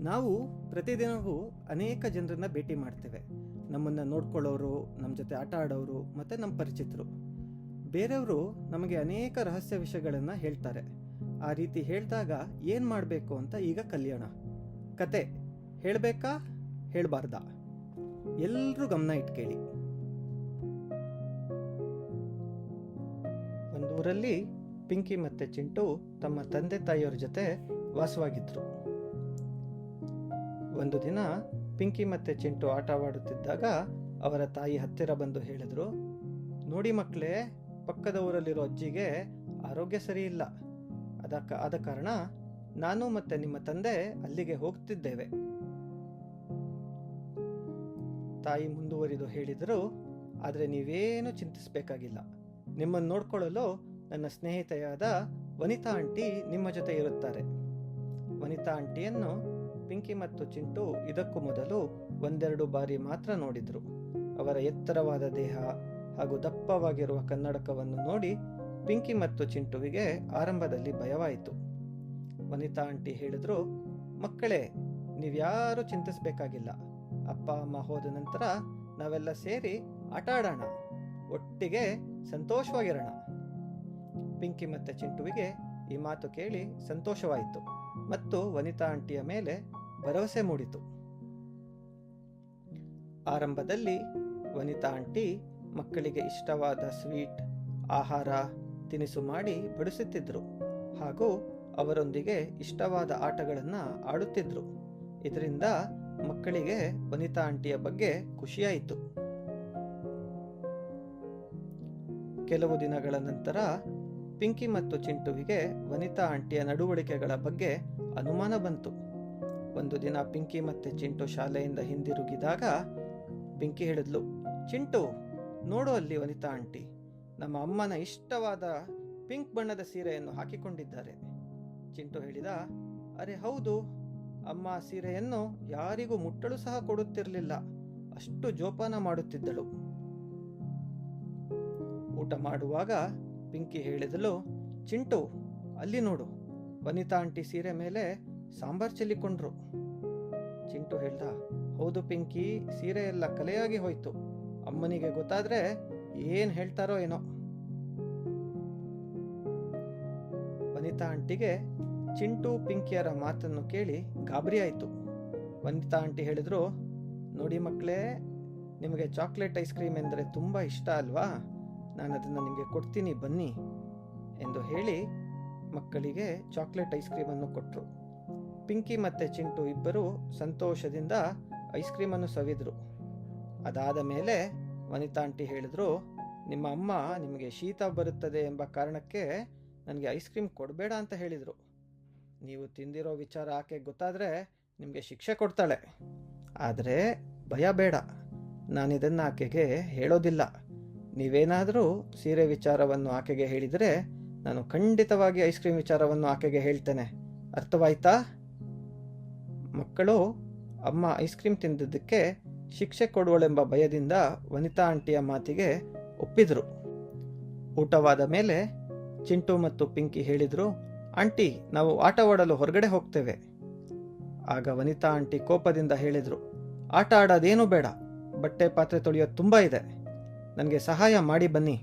ನಾವು ಪ್ರತಿದಿನವೂ ಅನೇಕ ಜನರನ್ನ ಭೇಟಿ ಮಾಡ್ತೇವೆ. ನಮ್ಮನ್ನು ನೋಡ್ಕೊಳ್ಳೋರು, ನಮ್ಮ ಜೊತೆ ಆಟ ಆಡೋರು ಮತ್ತು ನಮ್ಮ ಪರಿಚಿತರು. ಬೇರೆಯವರು ನಮಗೆ ಅನೇಕ ರಹಸ್ಯ ವಿಷಯಗಳನ್ನು ಹೇಳ್ತಾರೆ. ಆ ರೀತಿ ಹೇಳಿದಾಗ ಏನು ಮಾಡಬೇಕು ಅಂತ ಈಗ ಕಲಿಯೋಣ. ಕತೆ ಹೇಳಬೇಕಾ ಹೇಳಬಾರ್ದಾ? ಎಲ್ಲರೂ ಗಮನ ಇಟ್ಟು ಕೇಳಿ. ಒಂದೂರಲ್ಲಿ ಪಿಂಕಿ ಮತ್ತು ಚಿಂಟು ತಮ್ಮ ತಂದೆ ತಾಯಿಯವ್ರ ಜೊತೆ ವಾಸವಾಗಿದ್ರು. ಒಂದು ದಿನ ಪಿಂಕಿ ಮತ್ತು ಚಿಂಟು ಆಟವಾಡುತ್ತಿದ್ದಾಗ ಅವರ ತಾಯಿ ಹತ್ತಿರ ಬಂದು ಹೇಳಿದ್ರು, ನೋಡಿ ಮಕ್ಕಳೇ, ಪಕ್ಕದ ಊರಲ್ಲಿರೋ ಅಜ್ಜಿಗೆ ಆರೋಗ್ಯ ಸರಿ ಇಲ್ಲ. ಆದ ಕಾರಣ ನಾನು ಮತ್ತು ನಿಮ್ಮ ತಂದೆ ಅಲ್ಲಿಗೆ ಹೋಗ್ತಿದ್ದೇವೆ. ತಾಯಿ ಮುಂದುವರಿದು ಹೇಳಿದರು, ಆದರೆ ನೀವೇನು ಚಿಂತಿಸಬೇಕಾಗಿಲ್ಲ. ನಿಮ್ಮನ್ನು ನೋಡ್ಕೊಳ್ಳಲು ನನ್ನ ಸ್ನೇಹಿತೆಯಾದ ವನಿತಾ ಆಂಟಿ ನಿಮ್ಮ ಜೊತೆ ಇರುತ್ತಾರೆ. ವನಿತಾ ಆಂಟಿಯನ್ನು ಪಿಂಕಿ ಮತ್ತು ಚಿಂಟು ಇದಕ್ಕೂ ಮೊದಲು ಒಂದೆರಡು ಬಾರಿ ಮಾತ್ರ ನೋಡಿದ್ರು. ಅವರ ಎತ್ತರವಾದ ದೇಹ ಹಾಗೂ ದಪ್ಪವಾಗಿರುವ ಕನ್ನಡಕವನ್ನು ನೋಡಿ ಪಿಂಕಿ ಮತ್ತು ಚಿಂಟುವಿಗೆ ಆರಂಭದಲ್ಲಿ ಭಯವಾಯಿತು. ವನಿತಾ ಆಂಟಿ ಹೇಳಿದ್ರು, ಮಕ್ಕಳೇ, ನೀವ್ಯಾರೂ ಚಿಂತಿಸಬೇಕಾಗಿಲ್ಲ. ಅಪ್ಪ ಅಮ್ಮ ಹೋದ ನಂತರ ನಾವೆಲ್ಲ ಸೇರಿ ಆಟ ಆಡೋಣ, ಒಟ್ಟಿಗೆ ಸಂತೋಷವಾಗಿರೋಣ. ಪಿಂಕಿ ಮತ್ತು ಚಿಂಟುವಿಗೆ ಈ ಮಾತು ಕೇಳಿ ಸಂತೋಷವಾಯಿತು ಮತ್ತು ವನಿತಾ ಆಂಟಿಯ ಮೇಲೆ ಭರವಸೆ ಮೂಡಿತು. ಆರಂಭದಲ್ಲಿ ವನಿತಾ ಆಂಟಿ ಮಕ್ಕಳಿಗೆ ಇಷ್ಟವಾದ ಸ್ವೀಟ್, ಆಹಾರ, ತಿನಿಸು ಮಾಡಿ ಬಡಿಸುತ್ತಿದ್ರು ಹಾಗೂ ಅವರೊಂದಿಗೆ ಇಷ್ಟವಾದ ಆಟಗಳನ್ನು ಆಡುತ್ತಿದ್ರು. ಇದರಿಂದ ಮಕ್ಕಳಿಗೆ ವನಿತಾ ಆಂಟಿಯ ಬಗ್ಗೆ ಖುಷಿಯಾಯಿತು. ಕೆಲವು ದಿನಗಳ ನಂತರ ಪಿಂಕಿ ಮತ್ತು ಚಿಂಟುವಿಗೆ ವನಿತಾ ಆಂಟಿಯ ನಡವಳಿಕೆಗಳ ಬಗ್ಗೆ ಅನುಮಾನ ಬಂತು. ಒಂದು ದಿನ ಪಿಂಕಿ ಮತ್ತು ಚಿಂಟು ಶಾಲೆಯಿಂದ ಹಿಂದಿರುಗಿದಾಗ ಪಿಂಕಿ ಹೇಳಿದ್ಲು, ಚಿಂಟು, ನೋಡು ಅಲ್ಲಿ ವನಿತಾ ಆಂಟಿ ನಮ್ಮ ಅಮ್ಮನ ಇಷ್ಟವಾದ ಪಿಂಕ್ ಬಣ್ಣದ ಸೀರೆಯನ್ನು ಹಾಕಿಕೊಂಡಿದ್ದಾರೆ. ಚಿಂಟು ಹೇಳಿದ, ಅರೆ ಹೌದು, ಅಮ್ಮ ಸೀರೆಯನ್ನು ಯಾರಿಗೂ ಮುಟ್ಟಲು ಸಹ ಕೊಡುತ್ತಿರಲಿಲ್ಲ, ಅಷ್ಟು ಜೋಪಾನ ಮಾಡುತ್ತಿದ್ದಳು. ಊಟ ಮಾಡುವಾಗ ಪಿಂಕಿ ಹೇಳಿದಳು, ಚಿಂಟು, ಅಲ್ಲಿ ನೋಡು, ವನಿತಾ ಆಂಟಿ ಸೀರೆ ಮೇಲೆ ಸಾಂಬಾರ್ ಚೆಲ್ಲಿಕೊಂಡ್ರು. ಚಿಂಟು ಹೇಳ್ದ, ಹೌದು ಪಿಂಕಿ, ಸೀರೆ ಎಲ್ಲ ಕಲೆಯಾಗಿ ಹೋಯ್ತು. ಅಮ್ಮನಿಗೆ ಗೊತ್ತಾದ್ರೆ ಏನ್ ಹೇಳ್ತಾರೋ ಏನೋ. ವನಿತಾ ಆಂಟಿಗೆ ಚಿಂಟು ಪಿಂಕಿಯರ ಮಾತನ್ನು ಕೇಳಿ ಗಾಬರಿ ಆಯಿತು. ವನಿತಾ ಆಂಟಿ ಹೇಳಿದ್ರು, ನೋಡಿ ಮಕ್ಕಳೇ, ನಿಮಗೆ ಚಾಕ್ಲೇಟ್ ಐಸ್ ಕ್ರೀಮ್ ಎಂದರೆ ತುಂಬ ಇಷ್ಟ ಅಲ್ವಾ? ನಾನು ಅದನ್ನು ನಿಮಗೆ ಕೊಡ್ತೀನಿ, ಬನ್ನಿ ಎಂದು ಹೇಳಿ ಮಕ್ಕಳಿಗೆ ಚಾಕ್ಲೇಟ್ ಐಸ್ ಕ್ರೀಮನ್ನು ಕೊಟ್ಟರು. ಪಿಂಕಿ ಮತ್ತು ಚಿಂಟು ಇಬ್ಬರು ಸಂತೋಷದಿಂದ ಐಸ್ ಕ್ರೀಮನ್ನು ಸವಿದ್ರು. ಅದಾದ ಮೇಲೆ ವನಿತಾ ಆಂಟಿ ಹೇಳಿದ್ರು, ನಿಮ್ಮ ಅಮ್ಮ ನಿಮಗೆ ಶೀತ ಬರುತ್ತದೆ ಎಂಬ ಕಾರಣಕ್ಕೆ ನನಗೆ ಐಸ್ ಕ್ರೀಮ್ ಕೊಡಬೇಡ ಅಂತ ಹೇಳಿದರು. ನೀವು ತಿಂದಿರೋ ವಿಚಾರ ಆಕೆಗೆ ಗೊತ್ತಾದರೆ ನಿಮಗೆ ಶಿಕ್ಷೆ ಕೊಡ್ತಾಳೆ. ಆದರೆ ಭಯ ಬೇಡ, ನಾನಿದನ್ನು ಆಕೆಗೆ ಹೇಳೋದಿಲ್ಲ. ನೀವೇನಾದರೂ ಸೀರೆ ವಿಚಾರವನ್ನು ಆಕೆಗೆ ಹೇಳಿದರೆ ನಾನು ಖಂಡಿತವಾಗಿ ಐಸ್ ಕ್ರೀಮ್ ವಿಚಾರವನ್ನು ಆಕೆಗೆ ಹೇಳ್ತೇನೆ. ಅರ್ಥವಾಯ್ತಾ? ಮಕ್ಕಳು ಅಮ್ಮ ಐಸ್ ಕ್ರೀಮ್ ತಿಂದಿದ್ದಕ್ಕೆ ಶಿಕ್ಷೆ ಕೊಡುವಳೆಂಬ ಭಯದಿಂದ ವನಿತಾ ಆಂಟಿಯ ಮಾತಿಗೆ ಒಪ್ಪಿದ್ರು. ಊಟವಾದ ಮೇಲೆ ಚಿಂಟು ಮತ್ತು ಪಿಂಕಿ ಹೇಳಿದ್ರು, ಆಂಟಿ, ನಾವು ಆಟವಾಡಲು ಹೊರಗಡೆ ಹೋಗ್ತೇವೆ. ಆಗ ವನಿತಾ ಆಂಟಿ ಕೋಪದಿಂದ ಹೇಳಿದ್ರು, ಆಟ ಆಡೋದೇನೂ ಬೇಡ, ಬಟ್ಟೆ ಪಾತ್ರೆ ತೊಳೆಯೋದು ತುಂಬ ಇದೆ, ನನಗೆ ಸಹಾಯ ಮಾಡಿ ಬನ್ನಿ.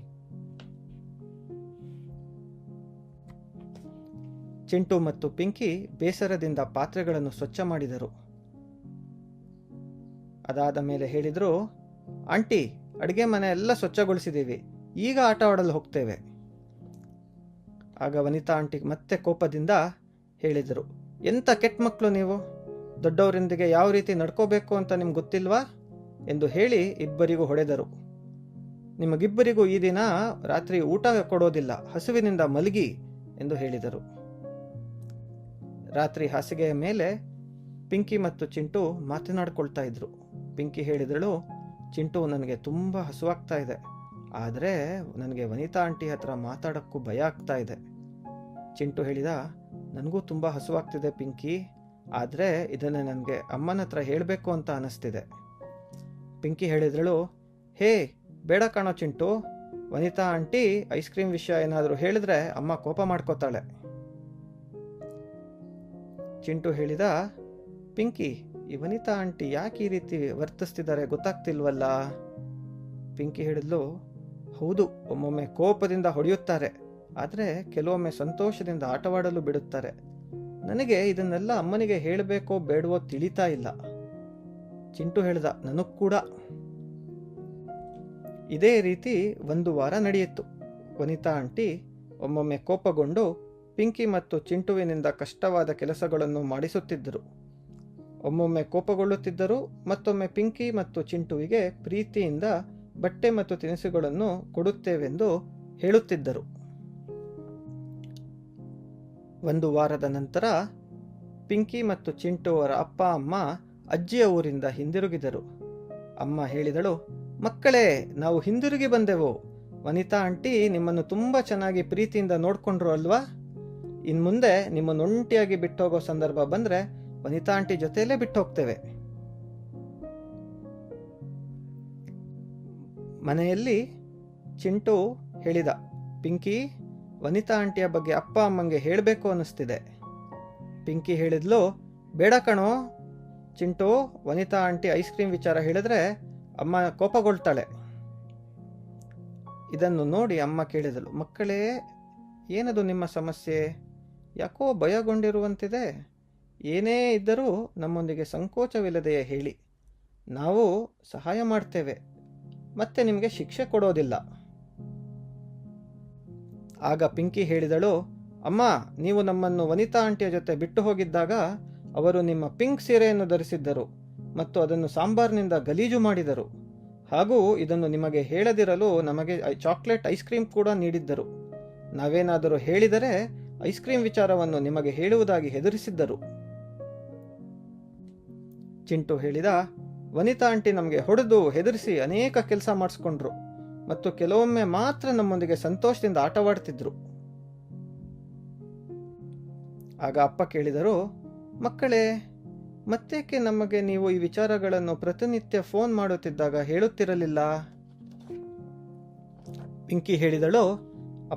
ಚಿಂಟು ಮತ್ತು ಪಿಂಕಿ ಬೇಸರದಿಂದ ಪಾತ್ರೆಗಳನ್ನು ಸ್ವಚ್ಛ ಮಾಡಿದರು. ಅದಾದ ಮೇಲೆ ಹೇಳಿದರು, ಆಂಟಿ, ಅಡುಗೆ ಮನೆ ಎಲ್ಲ ಸ್ವಚ್ಛಗೊಳಿಸಿದ್ದೀವಿ, ಈಗ ಆಟ ಆಡಲು ಹೋಗ್ತೇವೆ. ಆಗ ವನಿತಾ ಆಂಟಿ ಮತ್ತೆ ಕೋಪದಿಂದ ಹೇಳಿದರು, ಎಂಥ ಕೆಟ್ಟ ಮಕ್ಕಳು ನೀವು, ದೊಡ್ಡವರೊಂದಿಗೆ ಯಾವ ರೀತಿ ನಡ್ಕೋಬೇಕು ಅಂತ ನಿಮ್ಗೆ ಗೊತ್ತಿಲ್ವಾ ಎಂದು ಹೇಳಿ ಇಬ್ಬರಿಗೂ ಹೊಡೆದರು. ನಿಮಗಿಬ್ಬರಿಗೂ ಈ ದಿನ ರಾತ್ರಿ ಊಟ ಕೊಡೋದಿಲ್ಲ, ಹಸುವಿನಿಂದ ಮಲಗಿ ಎಂದು ಹೇಳಿದರು. ರಾತ್ರಿ ಹಾಸಿಗೆಯ ಮೇಲೆ ಪಿಂಕಿ ಮತ್ತು ಚಿಂಟು ಮಾತನಾಡ್ಕೊಳ್ತಾ ಇದ್ರು. ಪಿಂಕಿ ಹೇಳಿದಳು, ಚಿಂಟು, ನನಗೆ ತುಂಬ ಹಸುವಾಗ್ತಾ ಇದೆ, ಆದರೆ ನನಗೆ ವನಿತಾ ಆಂಟಿ ಹತ್ರ ಮಾತಾಡೋಕ್ಕೂ ಭಯ ಆಗ್ತಾ ಇದೆ. ಚಿಂಟು ಹೇಳಿದ, ನನಗೂ ತುಂಬ ಹಸುವಾಗ್ತಿದೆ ಪಿಂಕಿ, ಆದರೆ ಇದನ್ನು ನನಗೆ ಅಮ್ಮನ ಹತ್ರ ಹೇಳಬೇಕು ಅಂತ ಅನ್ನಿಸ್ತಿದೆ. ಪಿಂಕಿ ಹೇಳಿದಳು, ಹೇ ಬೇಡ ಕಾಣೋ ಚಿಂಟು, ವನಿತಾ ಆಂಟಿ ಐಸ್ ಕ್ರೀಮ್ ವಿಷಯ ಏನಾದರೂ ಹೇಳಿದ್ರೆ ಅಮ್ಮ ಕೋಪ ಮಾಡ್ಕೋತಾಳೆ. ಚಿಂಟು ಹೇಳಿದ, ಪಿಂಕಿ, ಈ ವನಿತಾ ಆಂಟಿ ಯಾಕೆ ಈ ರೀತಿ ವರ್ತಿಸ್ತಿದ್ದಾರೆ ಗೊತ್ತಾಗ್ತಿಲ್ವಲ್ಲ? ಪಿಂಕಿ ಹೇಳಿದ್ಲು, ಹೌದು, ಒಮ್ಮೊಮ್ಮೆ ಕೋಪದಿಂದ ಹೊಡೆಯುತ್ತಾರೆ, ಆದರೆ ಕೆಲವೊಮ್ಮೆ ಸಂತೋಷದಿಂದ ಆಟವಾಡಲು ಬಿಡುತ್ತಾರೆ. ನನಗೆ ಇದನ್ನೆಲ್ಲ ಅಮ್ಮನಿಗೆ ಹೇಳಬೇಕೋ ಬೇಡವೋ ತಿಳಿತಾ ಇಲ್ಲ. ಚಿಂಟು ಹೇಳ್ದ, ನನಗ್ ಕೂಡ. ಇದೇ ರೀತಿ 1 ವಾರ ನಡೆಯಿತು. ವನಿತಾ ಆಂಟಿ ಒಮ್ಮೊಮ್ಮೆ ಕೋಪಗೊಂಡು ಪಿಂಕಿ ಮತ್ತು ಚಿಂಟುವಿನಿಂದ ಕಷ್ಟವಾದ ಕೆಲಸಗಳನ್ನು ಮಾಡಿಸುತ್ತಿದ್ದರು. ಒಮ್ಮೊಮ್ಮೆ ಕೋಪಗೊಳ್ಳುತ್ತಿದ್ದರು, ಮತ್ತೊಮ್ಮೆ ಪಿಂಕಿ ಮತ್ತು ಚಿಂಟುವಿಗೆ ಪ್ರೀತಿಯಿಂದ ಬಟ್ಟೆ ಮತ್ತು ತಿನಿಸುಗಳನ್ನು ಕೊಡುತ್ತೇವೆಂದು ಹೇಳುತ್ತಿದ್ದರು. 1 ವಾರದ ನಂತರ ಪಿಂಕಿ ಮತ್ತು ಚಿಂಟು ಅವರ ಅಪ್ಪ ಅಮ್ಮ ಅಜ್ಜಿಯ ಊರಿಂದ ಹಿಂದಿರುಗಿದರು. ಅಮ್ಮ ಹೇಳಿದಳು, ಮಕ್ಕಳೇ, ನಾವು ಹಿಂದಿರುಗಿ ಬಂದೆವು. ವನಿತಾ ಆಂಟಿ ನಿಮ್ಮನ್ನು ತುಂಬ ಚೆನ್ನಾಗಿ ಪ್ರೀತಿಯಿಂದ ನೋಡ್ಕೊಂಡ್ರು ಅಲ್ವಾ? ಇನ್ಮುಂದೆ ನಿಮ್ಮನ್ನು ಒಂಟಿಯಾಗಿ ಬಿಟ್ಟೋಗೋ ಸಂದರ್ಭ ಬಂದರೆ ವನಿತಾ ಆಂಟಿ ಜೊತೆಯಲ್ಲೇ ಬಿಟ್ಟು ಹೋಗ್ತೇವೆ. ಮನೆಯಲ್ಲಿ ಚಿಂಟು ಹೇಳಿದ, ಪಿಂಕಿ, ವನಿತಾ ಆಂಟಿಯ ಬಗ್ಗೆ ಅಪ್ಪ ಅಮ್ಮಂಗೆ ಹೇಳಬೇಕು ಅನ್ನಿಸ್ತಿದೆ. ಪಿಂಕಿ ಹೇಳಿದ್ಲು, ಬೇಡ ಕಣೋ ಚಿಂಟು, ವನಿತಾ ಆಂಟಿ ಐಸ್ ಕ್ರೀಮ್ ವಿಚಾರ ಹೇಳಿದ್ರೆ ಅಮ್ಮ ಕೋಪಗೊಳ್ತಾಳೆ. ಇದನ್ನು ನೋಡಿ ಅಮ್ಮ ಕೇಳಿದಳು, ಮಕ್ಕಳೇ, ಏನದು ನಿಮ್ಮ ಸಮಸ್ಯೆ? ಯಾಕೋ ಭಯಗೊಂಡಿರುವಂತಿದೆ. ಏನೇ ಇದ್ದರೂ ನಮ್ಮೊಂದಿಗೆ ಸಂಕೋಚವಿಲ್ಲದೆಯೇ ಹೇಳಿ, ನಾವು ಸಹಾಯ ಮಾಡ್ತೇವೆ, ಮತ್ತೆ ನಿಮಗೆ ಶಿಕ್ಷೆ ಕೊಡೋದಿಲ್ಲ. ಆಗ ಪಿಂಕಿ ಹೇಳಿದಳು, ಅಮ್ಮ, ನೀವು ನಮ್ಮನ್ನು ವನಿತಾ ಆಂಟಿಯ ಜೊತೆ ಬಿಟ್ಟು ಹೋಗಿದ್ದಾಗ ಅವರು ನಿಮ್ಮ ಪಿಂಕ್ ಸೀರೆಯನ್ನು ಧರಿಸಿದ್ದರು ಮತ್ತು ಅದನ್ನು ಸಾಂಬಾರ್ನಿಂದ ಗಲೀಜು ಮಾಡಿದರು. ಹಾಗೂ ಇದನ್ನು ನಿಮಗೆ ಹೇಳದಿರಲು ನಮಗೆ ಚಾಕ್ಲೇಟ್ ಐಸ್ ಕ್ರೀಮ್ ಕೂಡ ನೀಡಿದ್ದರು. ನಾವೇನಾದರೂ ಹೇಳಿದರೆ ಐಸ್ ಕ್ರೀಮ್ ವಿಚಾರವನ್ನು ನಿಮಗೆ ಹೇಳುವುದಾಗಿ ಹೆದರಿಸಿದ್ದರು. ಚಿಂಟು ಹೇಳಿದ, ವನಿತಾ ಆಂಟಿ ನಮಗೆ ಹೊಡೆದು ಹೆದರಿಸಿ ಅನೇಕ ಕೆಲಸ ಮಾಡಿಸ್ಕೊಂಡ್ರು ಮತ್ತು ಕೆಲವೊಮ್ಮೆ ಮಾತ್ರ ನಮ್ಮೊಂದಿಗೆ ಸಂತೋಷದಿಂದ ಆಟವಾಡ್ತಿದ್ರು. ಆಗ ಅಪ್ಪ ಕೇಳಿದರು, ಮಕ್ಕಳೇ, ಮತ್ತೇಕೆ ನಮಗೆ ನೀವು ಈ ವಿಚಾರಗಳನ್ನು ಪ್ರತಿನಿತ್ಯ ಫೋನ್ ಮಾಡುತ್ತಿದ್ದಾಗ ಹೇಳುತ್ತಿರಲಿಲ್ಲ? ಪಿಂಕಿ ಹೇಳಿದಳು,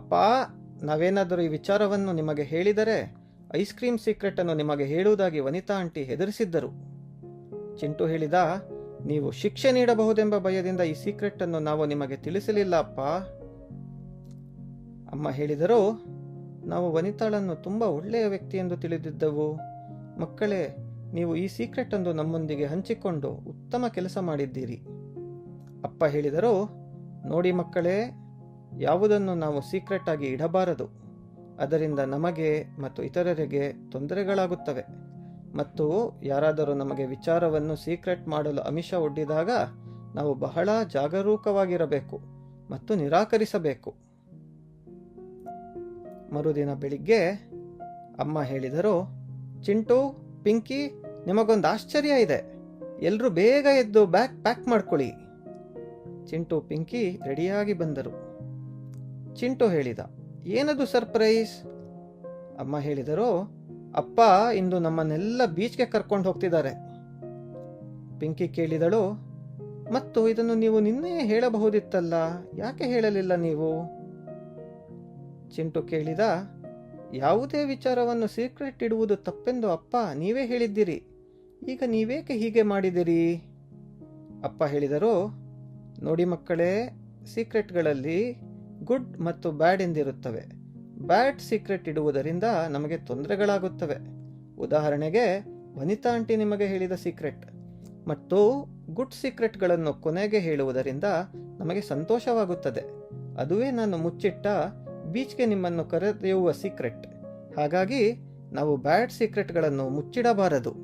ಅಪ್ಪ, ನಾವೇನಾದರೂ ಈ ವಿಚಾರವನ್ನು ನಿಮಗೆ ಹೇಳಿದರೆ ಐಸ್ ಕ್ರೀಮ್ ಸೀಕ್ರೆಟ್ ಅನ್ನು ನಿಮಗೆ ಹೇಳುವುದಾಗಿ ವನಿತಾ ಆಂಟಿ ಹೆದರಿಸಿದ್ದರು. ಚಿಂಟು ಹೇಳಿದ, ನೀವು ಶಿಕ್ಷೆ ನೀಡಬಹುದೆಂಬ ಭಯದಿಂದ ಈ ಸೀಕ್ರೆಟ್ ಅನ್ನು ನಾವು ನಿಮಗೆ ತಿಳಿಸಲಿಲ್ಲ ಅಪ್ಪ. ಅಮ್ಮ ಹೇಳಿದರು, ನಾವು ವನಿತಾಳನ್ನು ತುಂಬ ಒಳ್ಳೆಯ ವ್ಯಕ್ತಿ ಎಂದು ತಿಳಿದಿದ್ದೆವು. ಮಕ್ಕಳೇ, ನೀವು ಈ ಸೀಕ್ರೆಟ್ ಅನ್ನು ನಮ್ಮೊಂದಿಗೆ ಹಂಚಿಕೊಂಡು ಉತ್ತಮ ಕೆಲಸ ಮಾಡಿದ್ದೀರಿ. ಅಪ್ಪ ಹೇಳಿದರು, ನೋಡಿ ಮಕ್ಕಳೇ, ಯಾವುದನ್ನು ನಾವು ಸೀಕ್ರೆಟ್ ಆಗಿ ಇಡಬಾರದು. ಅದರಿಂದ ನಮಗೆ ಮತ್ತು ಇತರರಿಗೆ ತೊಂದರೆಗಳಾಗುತ್ತವೆ. ಮತ್ತು ಯಾರಾದರೂ ನಮಗೆ ವಿಚಾರವನ್ನು ಸೀಕ್ರೆಟ್ ಮಾಡಲು ಆಮಿಷ ಒಡ್ಡಿದಾಗ ನಾವು ಬಹಳ ಜಾಗರೂಕವಾಗಿರಬೇಕು ಮತ್ತು ನಿರಾಕರಿಸಬೇಕು. ಮರುದಿನ ಬೆಳಿಗ್ಗೆ ಅಮ್ಮ ಹೇಳಿದರು, ಚಿಂಟು, ಪಿಂಕಿ, ನಿಮಗೊಂದು ಆಶ್ಚರ್ಯ ಇದೆ. ಎಲ್ಲರೂ ಬೇಗ ಎದ್ದು ಬ್ಯಾಗ್ ಪ್ಯಾಕ್ ಮಾಡ್ಕೊಳ್ಳಿ. ಚಿಂಟು ಪಿಂಕಿ ರೆಡಿಯಾಗಿ ಬಂದರು. ಚಿಂಟು ಹೇಳಿದ, ಏನದು ಸರ್ಪ್ರೈಸ್? ಅಮ್ಮ ಹೇಳಿದರು, ಅಪ್ಪ ಇಂದು ನಮ್ಮನ್ನೆಲ್ಲ ಬೀಚ್ಗೆ ಕರ್ಕೊಂಡು ಹೋಗ್ತಿದ್ದಾರೆ. ಪಿಂಕಿ ಕೇಳಿದಳು, ಮತ್ತು ಇದನ್ನು ನೀವು ನಿನ್ನೆ ಹೇಳಬಹುದಿತ್ತಲ್ಲ, ಯಾಕೆ ಹೇಳಲಿಲ್ಲ ನೀವು? ಚಿಂಟು ಕೇಳಿದ, ಯಾವುದೇ ವಿಚಾರವನ್ನು ಸೀಕ್ರೆಟ್ ಇಡುವುದು ತಪ್ಪೆಂದು ಅಪ್ಪ ನೀವೇ ಹೇಳಿದ್ದೀರಿ. ಈಗ ನೀವೇಕೆ ಹೀಗೆ ಮಾಡಿದಿರಿ? ಅಪ್ಪ ಹೇಳಿದರು, ನೋಡಿ ಮಕ್ಕಳೇ, ಸೀಕ್ರೆಟ್ಗಳಲ್ಲಿ ಗುಡ್ ಮತ್ತು ಬ್ಯಾಡ್ ಎಂದಿರುತ್ತವೆ. ಬ್ಯಾಡ್ ಸೀಕ್ರೆಟ್ ಇಡುವುದರಿಂದ ನಮಗೆ ತೊಂದರೆಗಳಾಗುತ್ತವೆ. ಉದಾಹರಣೆಗೆ ವನಿತಾ ಆಂಟಿ ನಿಮಗೆ ಹೇಳಿದ ಸೀಕ್ರೆಟ್. ಮತ್ತು ಗುಡ್ ಸೀಕ್ರೆಟ್ಗಳನ್ನು ಕೊನೆಗೆ ಹೇಳುವುದರಿಂದ ನಮಗೆ ಸಂತೋಷವಾಗುತ್ತದೆ. ಅದುವೇ ನಾನು ಮುಚ್ಚಿಟ್ಟ ಬೀಚ್ಗೆ ನಿಮ್ಮನ್ನು ಕರೆದೊಯ್ಯುವ ಸೀಕ್ರೆಟ್. ಹಾಗಾಗಿ ನಾವು ಬ್ಯಾಡ್ ಸೀಕ್ರೆಟ್ಗಳನ್ನು ಮುಚ್ಚಿಡಬಾರದು.